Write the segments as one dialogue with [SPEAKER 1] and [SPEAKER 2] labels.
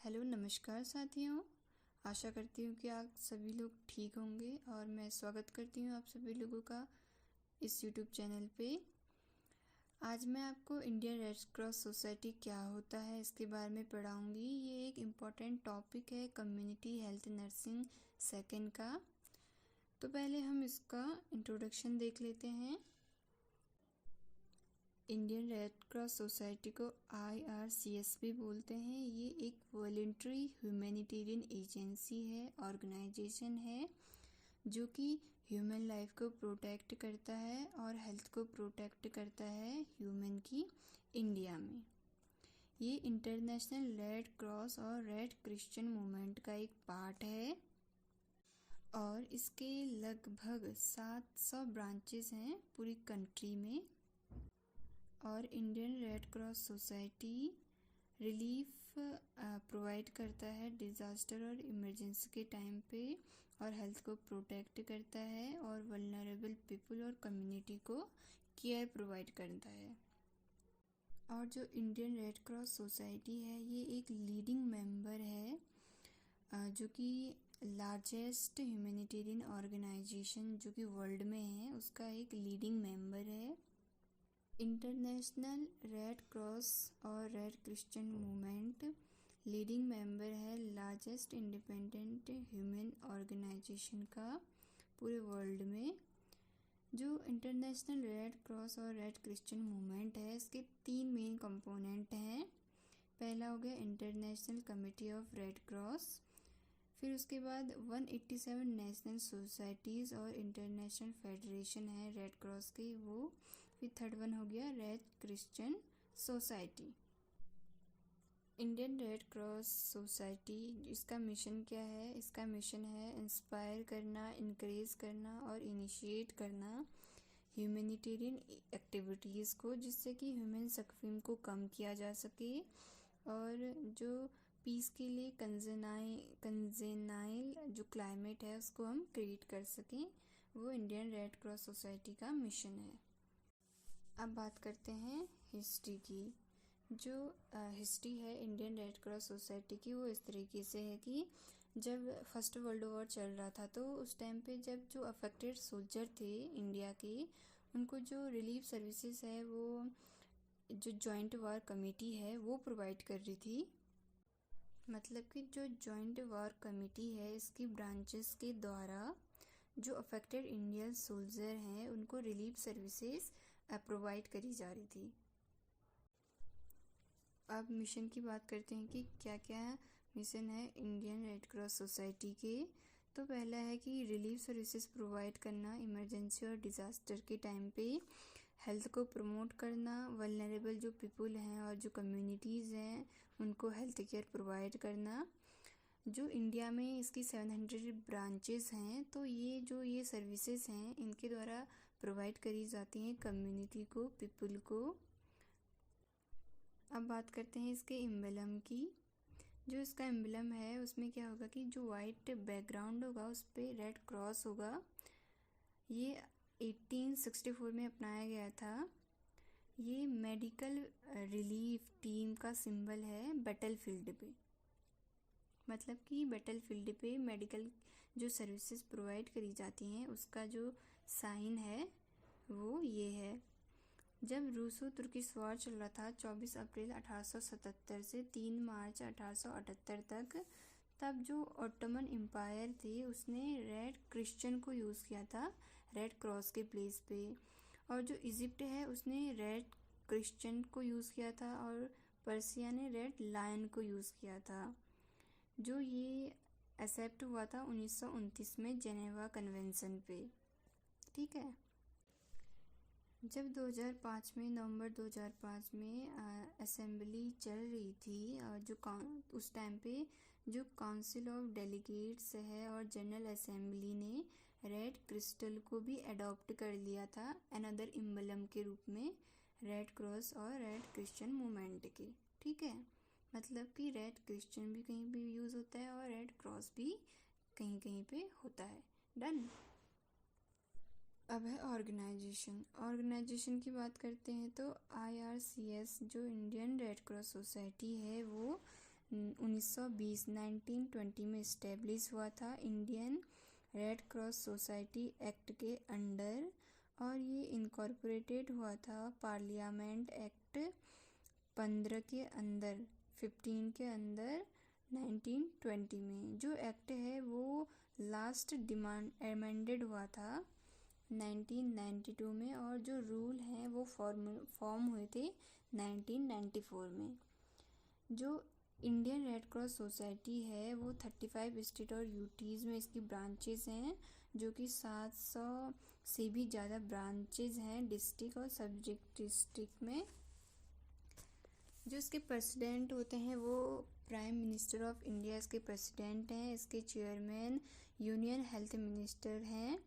[SPEAKER 1] Hello नमस्कार साथियों। आशा करती हूँ कि आप सभी लोग ठीक होंगे और मैं स्वागत करती हूँ आप सभी लोगों का इस यूट्यूब चैनल पे। आज मैं आपको इंडियन रेड क्रॉस सोसाइटी क्या होता है इसके बारे में पढ़ाऊँगी। ये एक इम्पॉर्टेंट टॉपिक है कम्युनिटी हेल्थ नर्सिंग सेकेंड का। तो पहले हम इसका इंट्रोडक्शन देख लेते हैं। इंडियन रेड क्रॉस सोसाइटी को IRCS भी बोलते हैं। ये एक वॉलंटरी ह्यूमैनिटेरियन एजेंसी है, ऑर्गेनाइजेशन है जो कि ह्यूमन लाइफ को प्रोटेक्ट करता है और हेल्थ को प्रोटेक्ट करता है ह्यूमन की इंडिया में। ये इंटरनेशनल रेड क्रॉस और रेड क्रिश्चियन मूवमेंट का एक पार्ट है और इसके लगभग 700 ब्रांचेस हैं पूरी कंट्री में। और Indian red cross society relief provide करता है डिज़ास्टर और इमरजेंसी के टाइम पे और हेल्थ को प्रोटेक्ट करता है और वल्नरेबल पीपल और कम्युनिटी को केयर प्रोवाइड करता है। और जो इंडियन रेड क्रॉस सोसाइटी है ये एक लीडिंग मेंबर है जो कि लार्जेस्ट ह्यूमैनिटेरियन ऑर्गेनाइजेशन जो कि वर्ल्ड में है उसका एक लीडिंग मेंबर है। इंटरनेशनल रेड क्रॉस और red Christian movement leading member है लार्जेस्ट इंडिपेंडेंट ह्यूमन ऑर्गेनाइजेशन का पूरे वर्ल्ड में। जो इंटरनेशनल रेड क्रॉस और रेड क्रिश्चियन मूवमेंट है इसके 3 मेन कंपोनेंट हैं। पहला हो गया international committee of red cross, फिर उसके बाद 187 नेशनल सोसाइटीज़ और इंटरनेशनल फेडरेशन है रेड क्रॉस की वो, फिर थर्ड वन हो गया red Christian society. Indian red cross society इसका मिशन क्या है? इसका मिशन है इंस्पायर करना, इनकरेज करना और इनिशिएट करना ह्यूमैनिटेरियन एक्टिविटीज़ को जिससे कि ह्यूमन सफरिंग को कम किया जा सके और जो पीस के लिए कंजेनाइल जो क्लाइमेट है उसको हम क्रिएट कर सकें, वो इंडियन रेड क्रॉस सोसाइटी का मिशन है। अब बात करते हैं हिस्ट्री की। जो हिस्ट्री है इंडियन रेड क्रॉस सोसाइटी की वो इस तरीके से है कि जब फर्स्ट वर्ल्ड वॉर चल रहा था तो उस टाइम पे जब जो अफेक्टेड सोल्जर थे इंडिया के उनको जो रिलीफ सर्विसेज है वो जो जॉइंट वार कमेटी है वो प्रोवाइड कर रही थी। मतलब कि जो जॉइंट वार कमेटी है इसकी ब्रांचेस के द्वारा जो अफेक्टेड इंडियन सोल्जर हैं उनको रिलीफ सर्विसेज प्रोवाइड करी जा रही थी। अब मिशन की बात करते हैं कि क्या क्या मिशन है इंडियन रेड क्रॉस सोसाइटी के। तो पहला है कि रिलीफ सर्विसेज प्रोवाइड करना इमरजेंसी और डिज़ास्टर के टाइम पे, हेल्थ को प्रमोट करना, वल्नरेबल जो पीपल हैं और जो कम्युनिटीज़ हैं उनको हेल्थ केयर प्रोवाइड करना। जो इंडिया में इसकी 700 ब्रांचेस हैं तो ये सर्विसेज हैं इनके द्वारा प्रोवाइड करी जाती हैं कम्युनिटी को, पीपल को। अब बात करते हैं इसके एम्बलम की। जो इसका एम्बलम है उसमें क्या होगा कि जो वाइट बैकग्राउंड होगा उस पर रेड क्रॉस होगा। ये 1864 में अपनाया गया था। ये मेडिकल रिलीफ टीम का सिंबल है बैटल फील्ड पे। मतलब कि बैटल फील्ड पे मेडिकल जो सर्विसेज प्रोवाइड करी जाती हैं उसका जो साइन है वो ये है। जब रूसो तुर्किश वॉर चल रहा था 24 अप्रैल 1877 से 3 मार्च 1878 तक, तब जो ऑटोमन एम्पायर थे उसने रेड क्रिश्चियन को यूज़ किया था रेड क्रॉस के प्लेस पे। और जो इजिप्ट है उसने रेड क्रिश्चियन को यूज़ किया था और पर्सिया ने रेड लायन को यूज़ किया था। जो ये एक्सेप्ट हुआ था 1929 में जेनेवा कन्वेंशन पे। ठीक है। जब 2005 में नवंबर 2005 में असेंबली चल रही थी और जो उस टाइम पे जो काउंसिल ऑफ डेलीगेट्स है और जनरल असेंबली ने रेड क्रिस्टल को भी अडॉप्ट कर लिया था अनदर एम्बलम के रूप में रेड क्रॉस और रेड क्रिश्चियन मूवमेंट के। ठीक है। मतलब कि रेड क्रिश्चियन भी कहीं भी यूज़ होता है और रेड क्रॉस भी कहीं कहीं पे होता है। डन। अब है ऑर्गेनाइजेशन की बात करते हैं तो IRCS जो इंडियन रेड क्रॉस सोसाइटी है वो 1920 में इस्टेब्लिश हुआ था Indian red cross society act के अंडर, और ये इनकॉर्पोरेटेड हुआ था पार्लियामेंट एक्ट 15 के अंदर 15 के अंदर 1920 में। जो एक्ट है वो लास्ट अमेंडेड हुआ था 1992 में, और जो रूल हैं वो फॉर्म हुए थे 1994 में। जो इंडियन रेड क्रॉस सोसाइटी है वो 35 स्टेट और यूटीज़ में इसकी ब्रांचेस हैं, जो कि 700 से भी ज़्यादा ब्रांचेस हैं डिस्ट्रिक्ट और सब डिस्ट्रिक्ट में। जो इसके प्रेसिडेंट होते हैं वो प्राइम मिनिस्टर ऑफ इंडिया इसके प्रेसिडेंट हैं। इसके चेयरमैन यूनियन हेल्थ मिनिस्टर हैं,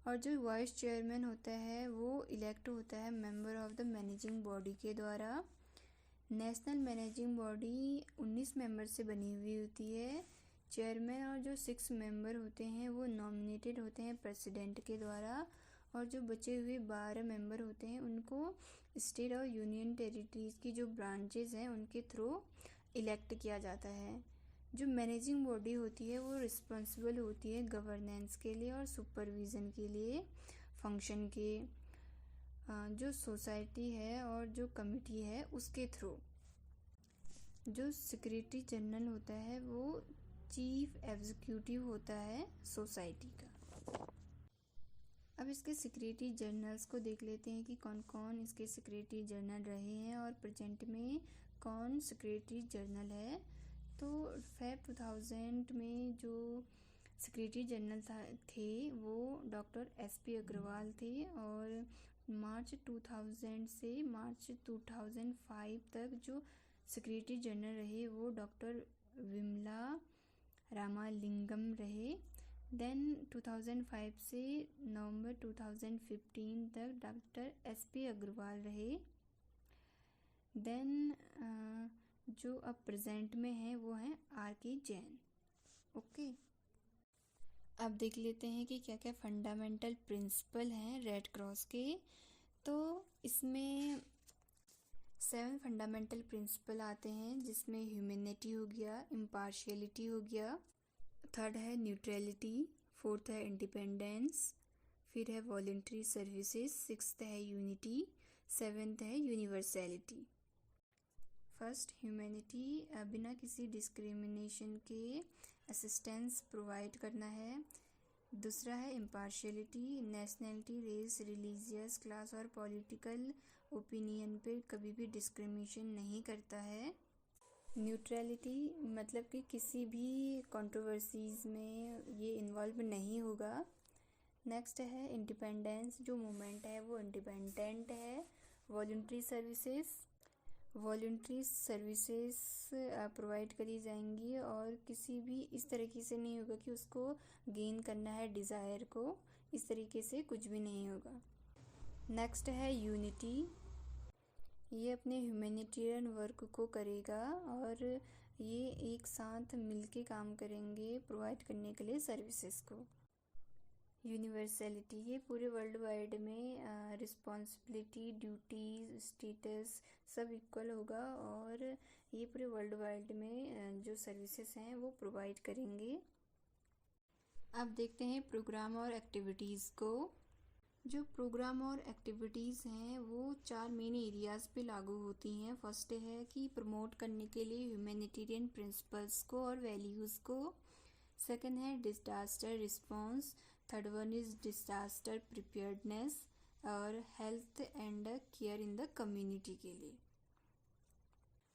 [SPEAKER 1] और जो वाइस चेयरमैन होता है वो इलेक्ट होता है member of the managing body के द्वारा। नेशनल मैनेजिंग बॉडी 19 मेंबर से बनी हुई होती है। चेयरमैन और जो 6 मेंबर होते हैं वो नॉमिनेटेड होते हैं प्रेसिडेंट के द्वारा, और जो बचे हुए 12 मेंबर होते हैं उनको स्टेट और यूनियन टेरिटरीज की जो ब्रांचेस हैं उनके थ्रू इलेक्ट किया जाता है। जो मैनेजिंग बॉडी होती है वो रिस्पॉन्सिबल होती है गवर्नेंस के लिए और सुपरविज़न के लिए फंक्शन के, जो सोसाइटी है और जो कमिटी है उसके थ्रू। जो सेक्रेटरी जनरल होता है वो चीफ एग्जीक्यूटिव होता है सोसाइटी का। अब इसके सेक्रेटरी जनरल्स को देख लेते हैं कि कौन कौन इसके सेक्रेटरी जनरल रहे हैं और प्रेजेंट में कौन सेक्रेटरी जनरल है। तो फेब 2000 में जो सेक्रेटरी जनरल थे वो डॉक्टर SP अग्रवाल थे, और मार्च 2000 से मार्च 2005 तक जो सेक्रेटरी जनरल रहे वो डॉक्टर विमला रामालिंगम रहे। देन 2005 से नवंबर 2015 तक डॉक्टर SP अग्रवाल रहे। देन जो अब प्रेजेंट में है वो हैं RK जैन। ओके, अब देख लेते हैं कि क्या क्या फंडामेंटल प्रिंसिपल हैं रेड क्रॉस के। तो इसमें 7 फंडामेंटल प्रिंसिपल आते हैं, जिसमें ह्यूमैनिटी हो गया, इम्पार्शियलिटी हो गया, थर्ड है न्यूट्रलिटी, फोर्थ है इंडिपेंडेंस, फिर है वॉलंटरी सर्विसेज, सिक्स्थ है यूनिटी, सेवेंथ है यूनिवर्सैलिटी। फर्स्ट ह्यूमैनिटी, बिना किसी डिस्क्रिमिनेशन के असिस्टेंस प्रोवाइड करना है। दूसरा है impartiality, nationality, race, religious, class और पॉलिटिकल ओपिनियन पे कभी भी डिस्क्रिमिनेशन नहीं करता है। न्यूट्रलिटी मतलब कि किसी भी कंट्रोवर्सीज में ये इन्वॉल्व नहीं होगा। नेक्स्ट है इंडिपेंडेंस, जो मूवमेंट है वो इंडिपेंडेंट है। वॉलंटरी सर्विसेज प्रोवाइड करी जाएंगी, और किसी भी इस तरीके से नहीं होगा कि उसको गेन करना है डिज़ायर को, इस तरीके से कुछ भी नहीं होगा। नेक्स्ट है यूनिटी, ये अपने ह्यूमैनिटेरियन वर्क को करेगा और ये एक साथ मिलके काम करेंगे प्रोवाइड करने के लिए सर्विसेज को। यूनिवर्सैलिटी, ये पूरे वर्ल्ड वाइड में रिस्पॉन्सिबिलिटी, ड्यूटीज, स्टेटस सब इक्वल होगा, और ये पूरे वर्ल्ड वाइड में जो सर्विसेज हैं वो प्रोवाइड करेंगे। अब देखते हैं प्रोग्राम और एक्टिविटीज़ को। जो प्रोग्राम और एक्टिविटीज़ हैं वो 4 मेन एरियाज़ पे लागू होती हैं। फर्स्ट है कि प्रमोट करने के लिए ह्यूमैनिटेरियन प्रिंसिपल्स को और वैल्यूज़ को। सेकंड है disaster response, third one is disaster preparedness, और health and care in the community के लिए।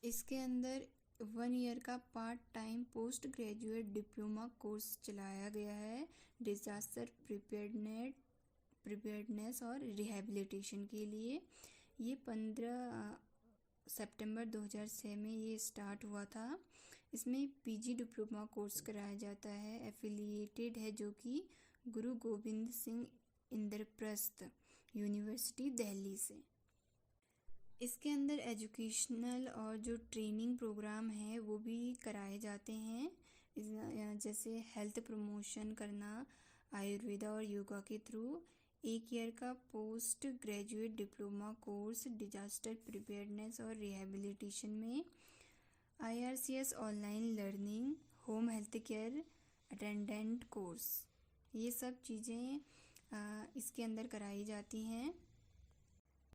[SPEAKER 1] इसके अंदर 1 ईयर का part time post graduate diploma course चलाया गया है डिजास्टर प्रिपेयर्डनेस और रिहेबिलिटेशन के लिए। ये 15 सितंबर 2006 में ये स्टार्ट हुआ था। इसमें PG डिप्लोमा कोर्स कराया जाता है। एफिलिएटेड है जो कि गुरु गोविंद सिंह इंद्रप्रस्थ यूनिवर्सिटी दिल्ली से। इसके अंदर एजुकेशनल और जो ट्रेनिंग प्रोग्राम है वो भी कराए जाते हैं, जैसे हेल्थ प्रमोशन करना आयुर्वेदा और योगा के थ्रू। 1 ईयर का post graduate diploma course disaster preparedness और रिहेबिलिटेशन में, IRCS online learning, home health care attendant course, ये सब चीज़ें इसके अंदर कराई जाती हैं।